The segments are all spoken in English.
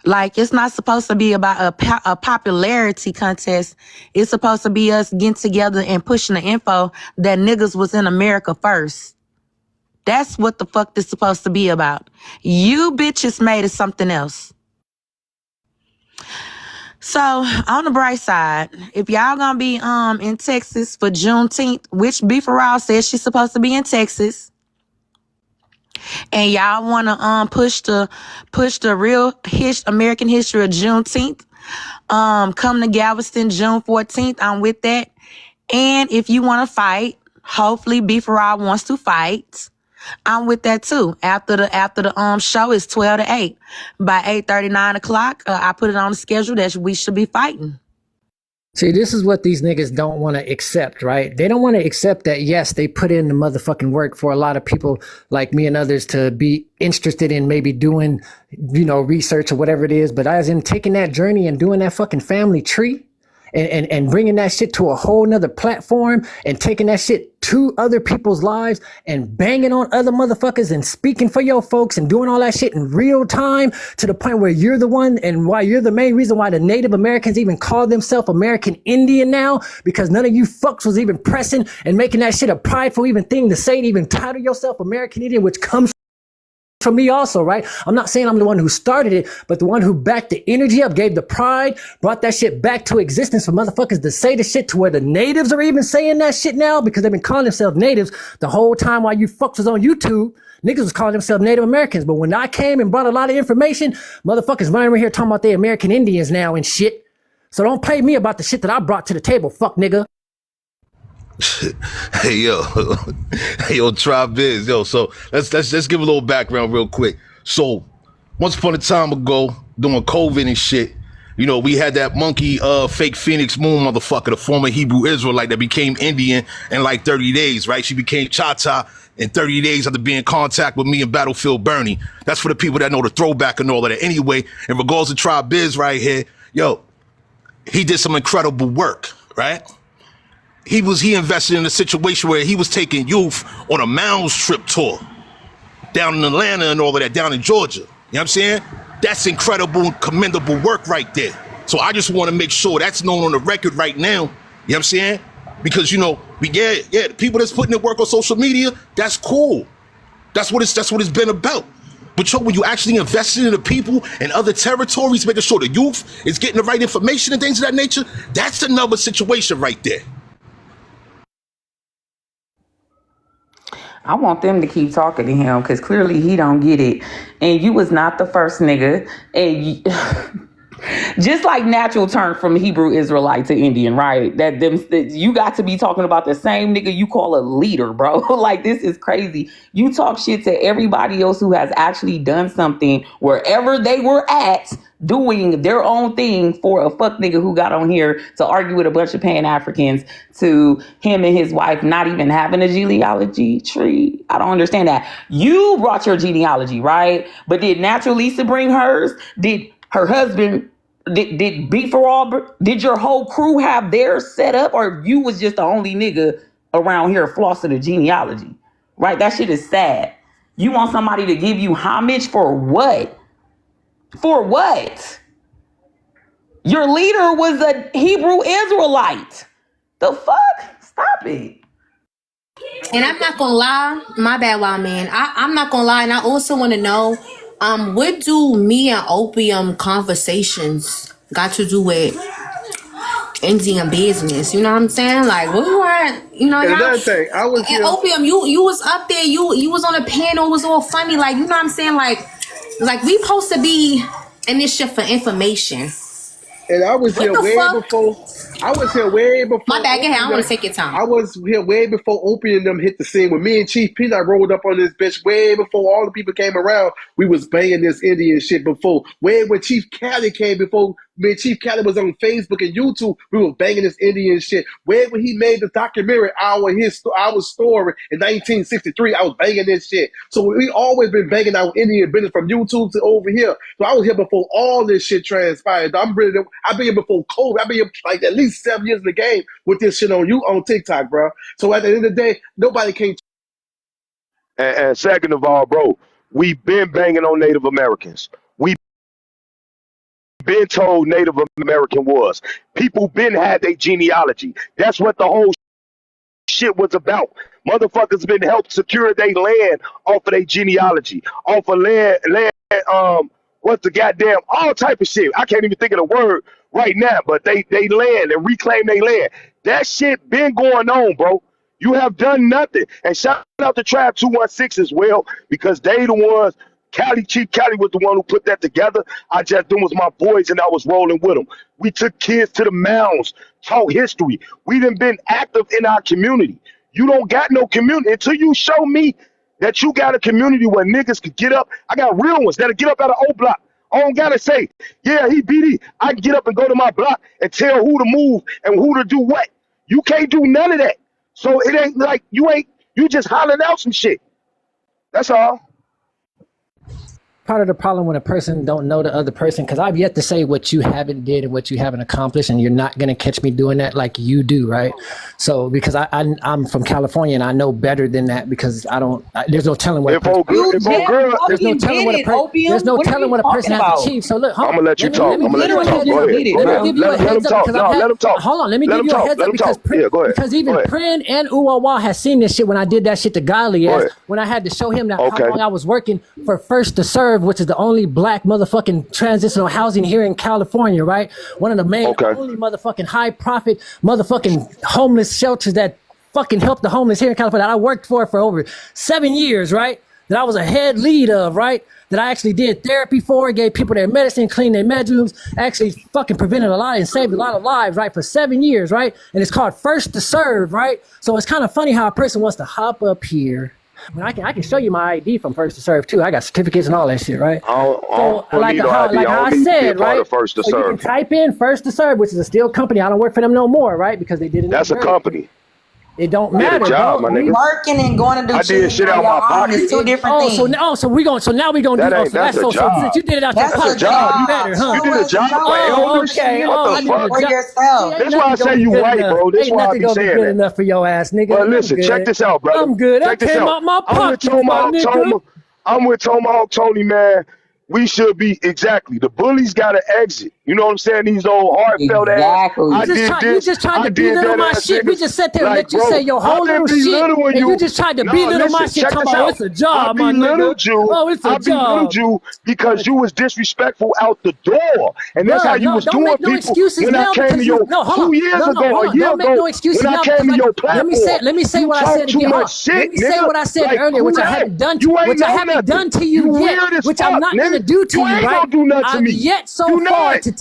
Like, it's not supposed to be about a popularity contest. It's supposed to be us getting together and pushing the info that niggas was in America first. That's what the fuck this supposed to be about. You bitches made it something else. So, on the bright side, if y'all gonna be in Texas for Juneteenth, which B for All says she's supposed to be in Texas, and y'all wanna push the real American history of Juneteenth, come to Galveston June 14th. I'm with that. And if you wanna fight, hopefully B for All wants to fight. I'm with that too. After the show is 12 to 8. By 8:30, 9 o'clock, I put it on the schedule that we should be fighting. See, this is what these niggas don't want to accept, right? They don't want to accept that, yes, they put in the motherfucking work for a lot of people like me and others to be interested in maybe doing, research or whatever it is. But as in taking that journey and doing that fucking family tree, and bringing that shit to a whole nother platform and taking that shit to other people's lives and banging on other motherfuckers and speaking for your folks and doing all that shit in real time to the point where you're the one and why you're the main reason why the Native Americans even call themselves American Indian now, because none of you fucks was even pressing and making that shit a prideful even thing to say to even title yourself American Indian, which comes for me also, right? I'm not saying I'm the one who started it, but the one who backed the energy up, gave the pride, brought that shit back to existence for motherfuckers to say the shit to where the natives are even saying that shit now, because they've been calling themselves natives the whole time while you fucks was on YouTube. Niggas was calling themselves Native Americans. But when I came and brought a lot of information, motherfuckers running around here talking about they American Indians now and shit. So don't play me about the shit that I brought to the table, fuck nigga. Hey yo, Tribe Biz, yo. So let's give a little background real quick. So once upon a time ago, during COVID and shit, we had that monkey, fake Phoenix Moon motherfucker, the former Hebrew Israelite that became Indian in like 30 days, right? She became Chata in 30 days after being in contact with me in Battlefield Bernie. That's for the people that know the throwback and all of that. Anyway, in regards to Tribe Biz right here, yo, he did some incredible work, right? He invested in a situation where he was taking youth on a Mounds trip tour down in Atlanta and all of that, down in Georgia. You know what I'm saying? That's incredible and commendable work right there. So I just want to make sure that's known on the record right now. You know what I'm saying? Because, the people that's putting in work on social media, that's cool. That's what it's been about. But when you actually invested in the people and other territories, making sure the youth is getting the right information and things of that nature, that's another situation right there. I want them to keep talking to him because clearly he don't get it. And you was not the first nigga. And just like natural turn from Hebrew Israelite to Indian, right? That you got to be talking about the same nigga you call a leader, bro. Like, this is crazy. You talk shit to everybody else who has actually done something wherever they were at, doing their own thing, for a fuck nigga who got on here to argue with a bunch of Pan-Africans, to him and his wife not even having a genealogy tree. I don't understand that. You brought your genealogy, right? But did Natural Lisa bring hers? Did her husband, did Beat for All, did your whole crew have theirs set up? Or you was just the only nigga around here flossing the genealogy, right? That shit is sad. You want somebody to give you homage for what? For what? Your leader was a Hebrew Israelite. The fuck? Stop it. And I'm not gonna lie, my bad, wild man. I'm not gonna lie, and I also want to know, what do me and Opium conversations got to do with Indian business? You know what I'm saying? Like, we weren't, another thing, I was and Opium, you was up there, you was on a panel, it was all funny, like, you know what I'm saying? Like we supposed to be in this shit for information. And I was here way before. I was here way before. My bad, go ahead. I want to take your time. I was here way before Opie and them hit the scene. When me and Chief Peanut rolled up on this bitch way before all the people came around, we was banging this Indian shit before. Way when Chief Cali came, before me and Chief Cali was on Facebook and YouTube, we was banging this Indian shit. Way when he made the documentary Our Story in 1963, I was banging this shit. So we always been banging our Indian business from YouTube to over here. So I was here before all this shit transpired. I've been here before COVID. I've been here like at least 7 years in the game with this shit on TikTok, bro. So at the end of the day, nobody can. And second of all, bro, we've been banging on Native Americans. been told Native American was. People been had their genealogy. That's what the whole shit was about. Motherfuckers been helped secure their land off of their genealogy, off of land, what's the goddamn, all type of shit. I can't even think of the word right now, but they land and reclaim their land. That shit been going on, bro. You have done nothing. And shout out to Tribe 216 as well, because they the ones, Chief Cali was the one who put that together. I just, them was my boys and I was rolling with them. We took kids to the mounds, taught history. We done been active in our community. You don't got no community until you show me that you got a community where niggas could get up. I got real ones that'll get up out of O Block. I don't gotta say, yeah, he BD. I can get up and go to my block and tell who to move and who to do what. You can't do none of that. So it ain't like you just hollering out some shit. That's all. Part of the problem when a person don't know the other person, because I've yet to say what you haven't did and what you haven't accomplished, and you're not going to catch me doing that like you do, right? So because I'm from California and I know better than that, because there's no telling what there's no telling what a person has achieved. So look, I'm gonna let you talk. Go ahead. Let me give you a heads up. Let him talk. Hold on, let me give you a heads up because even Prin and Uwawa has seen this shit when I did that shit to Godly ass, when I had to show him that how long I was working for First to Serve, which is the only black motherfucking transitional housing here in California, right? One of the main, only motherfucking high profit motherfucking homeless shelters that fucking help the homeless here in California that I worked for over 7 years, right? That I was a head lead of, right? That I actually did therapy for, gave people their medicine, cleaned their bedrooms, actually fucking prevented a lot and saved a lot of lives, right? For 7 years, right? And it's called First to Serve, right? So it's kind of funny how a person wants to hop up here. I mean, I can show you my ID from First to Serve too. I got certificates and all that shit, right? Like how I said, right? First to so Serve. You can type in First to Serve, which is a steel company. I don't work for them no more, right? Because they did it. That's a company. It don't matter. Job, my nigga. Working and going to do shit out my pocket. It's two different things. So now we gonna do. That's a job. Since you did it out your That's a job. you better, huh? You did a job for elders. Okay. What the fuck? For yourself. That's why I say you white, bro. That's why I be saying that. Good enough for your ass, nigga. But listen, check this out, brother. I'm good. Check this out. I'm with Tomahawk Tony, man. We should be the bullies gotta exit. You know what I'm saying? These old heartfelt ass. You just tried to belittle my shit. We just sat there and let you say your whole little shit, and you just tried to belittle my shit. Talking about it's a job, my nigga. Oh, it's a job. I belittled you because you was disrespectful out the door, and that's how you was doing people. When I came to your 2 years ago, a year ago, when I came to your platform, let me say what I said again. Let me say what I said earlier, which I haven't done to you yet, which I'm not gonna do to you, right? Don't do nothing to me. He can't do nothing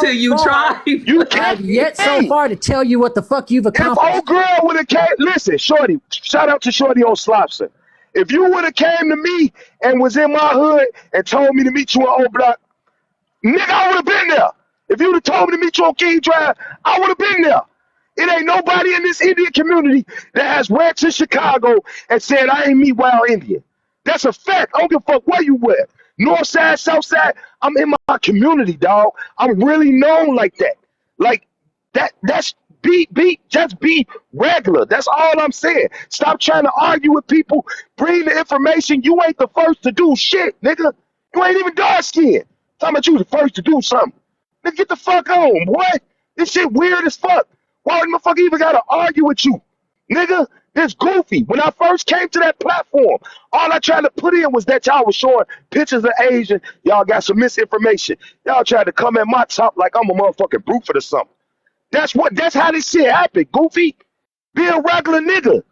to you, Try. You can't. I've yet so far to tell you what the fuck you've accomplished. If old girl would have came, listen, Shorty, shout out to Shorty on Slopson. If you would have came to me and was in my hood and told me to meet you on O Block, nigga, I would have been there. If you would have told me to meet you on King Drive, I would have been there. It ain't nobody in this Indian community that has went to Chicago and said, I ain't meet Wild Indian. That's a fact. I don't give a fuck where you with. North side, south side, I'm in my community, dog. I'm really known like that. Like, that's just be regular. That's all I'm saying. Stop trying to argue with people. Bring the information. You ain't the first to do shit, nigga. You ain't even dark skinned. Talking about you the first to do something. Nigga, get the fuck on, boy. This shit weird as fuck. Why would the motherfucker even gotta argue with you? Nigga, this goofy. When I first came to that platform, all I tried to put in was that y'all was showing pictures of Asian. Y'all got some misinformation. Y'all tried to come at my top like I'm a motherfucking brute or something. That's how this shit happened, goofy. Be a regular nigga.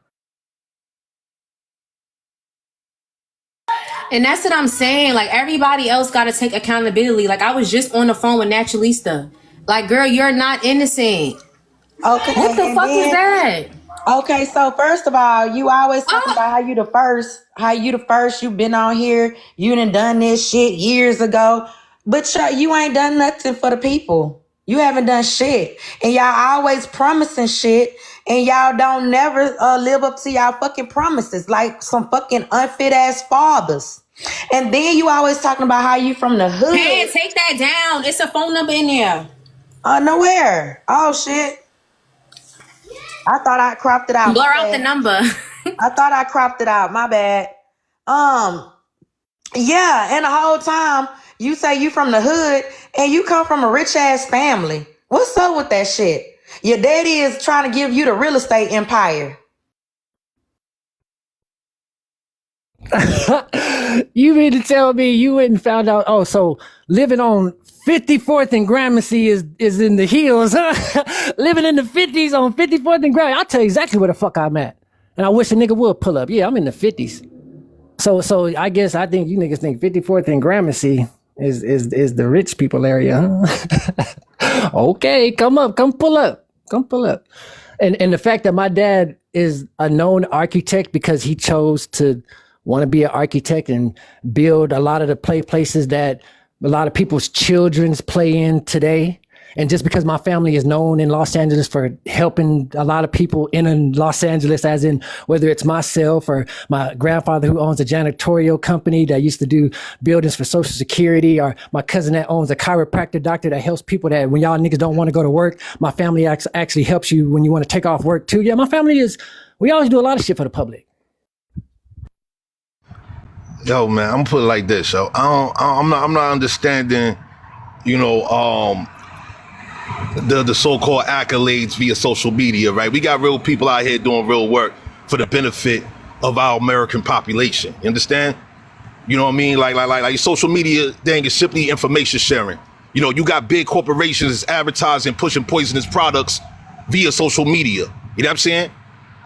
And that's what I'm saying. Like, everybody else got to take accountability. Like, I was just on the phone with Naturalista. Like, girl, you're not innocent. Okay. What the fuck is that? Okay, so first of all, you always talking about how you the first, you been on here, you done this shit years ago, but you ain't done nothing for the people. You haven't done shit. And y'all always promising shit, and y'all don't never live up to y'all fucking promises, like some fucking unfit ass fathers. And then you always talking about how you from the hood. Hey, take that down. It's a phone number in there. Nowhere. Oh, shit. I thought I cropped it out. Blur out the number. I thought I cropped it out. My bad. Yeah, and the whole time you say you from the hood and you come from a rich ass family. What's up with that shit? Your daddy is trying to give you the real estate empire. You mean to tell me you went and found out? Oh, so living on 54th and Gramercy is in the hills, huh? Living in the 50s on 54th and Gramercy. I'll tell you exactly where the fuck I'm at. And I wish a nigga would pull up. Yeah, I'm in the 50s. So I think you niggas think 54th and Gramercy is the rich people area, huh? Okay, come pull up. Come pull up. And the fact that my dad is a known architect because he chose to want to be an architect and build a lot of the places that a lot of people's children's play in today. And just because my family is known in Los Angeles for helping a lot of people in Los Angeles, as in whether it's myself or my grandfather who owns a janitorial company that used to do buildings for Social Security, or my cousin that owns a chiropractor doctor that helps people that when y'all niggas don't want to go to work, my family actually helps you when you want to take off work too. Yeah, my family we always do a lot of shit for the public. Yo, man, I'm gonna put it like this, yo. I'm not understanding, you know, the so-called accolades via social media, right? We got real people out here doing real work for the benefit of our American population. You understand? You know what I mean? Like social media thing is simply information sharing. You know, you got big corporations advertising, pushing poisonous products via social media. You know what I'm saying?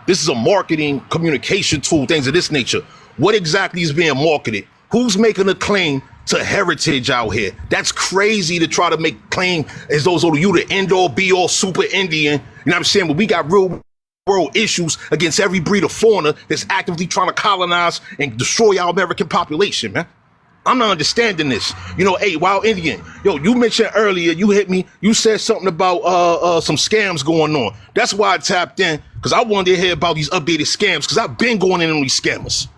This is a marketing communication tool, things of this nature. What exactly is being marketed? Who's making a claim to heritage out here? That's crazy to try to make claim as though you the end all be all super Indian. You know what I'm saying? But we got real world issues against every breed of foreigner that's actively trying to colonize and destroy our American population, man. I'm not understanding this. You know, hey, Wild Indian, yo, you mentioned earlier, you hit me, you said something about some scams going on. That's why I tapped in, because I wanted to hear about these updated scams, because I've been going in on these scammers.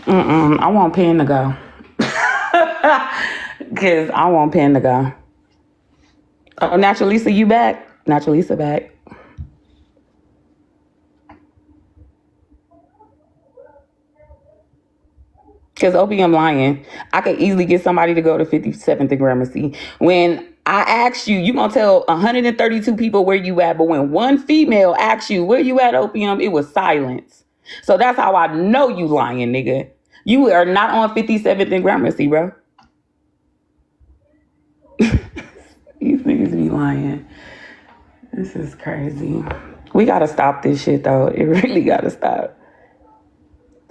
I want Pin to go. Because I want Pin to go. Oh, Natural Lisa, you back? Natural Lisa back. Because opium lying. I could easily get somebody to go to 57th and Gramercy. When I asked you, you going to tell 132 people where you at, but when one female asks you where you at, opium, it was silence. So that's how I know you lying, nigga. You are not on 57th and Gramercy, bro. These niggas be lying. This is crazy. We got to stop this shit, though. It really got to stop.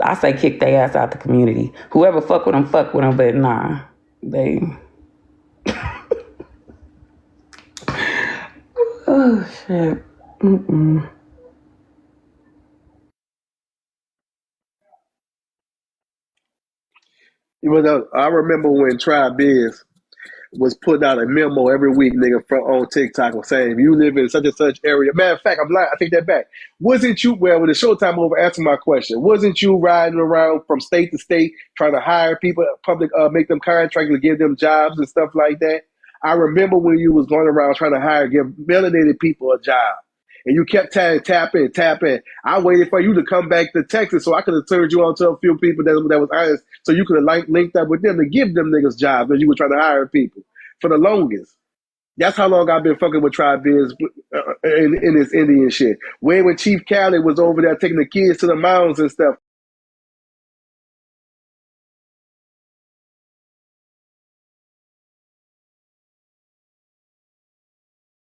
I say kick their ass out the community. Whoever fuck with them, but nah. They... Oh, shit. Mm-mm. You know, I remember when Tribe Biz was putting out a memo every week, nigga, on TikTok was saying, if you live in such and such area, matter of fact, I'm lying, I take that back. Wasn't you, well, with the Showtime over, answer my question, wasn't you riding around from state to state trying to hire people, make them contracts to give them jobs and stuff like that? I remember when you was going around trying to give melanated people a job. And you kept tap in. I waited for you to come back to Texas so I could have turned you on to a few people that was honest, so you could have linked up with them to give them niggas jobs because you were trying to hire people for the longest. That's how long I've been fucking with Tribe Biz in this Indian shit. When Chief Khaled was over there taking the kids to the mountains and stuff,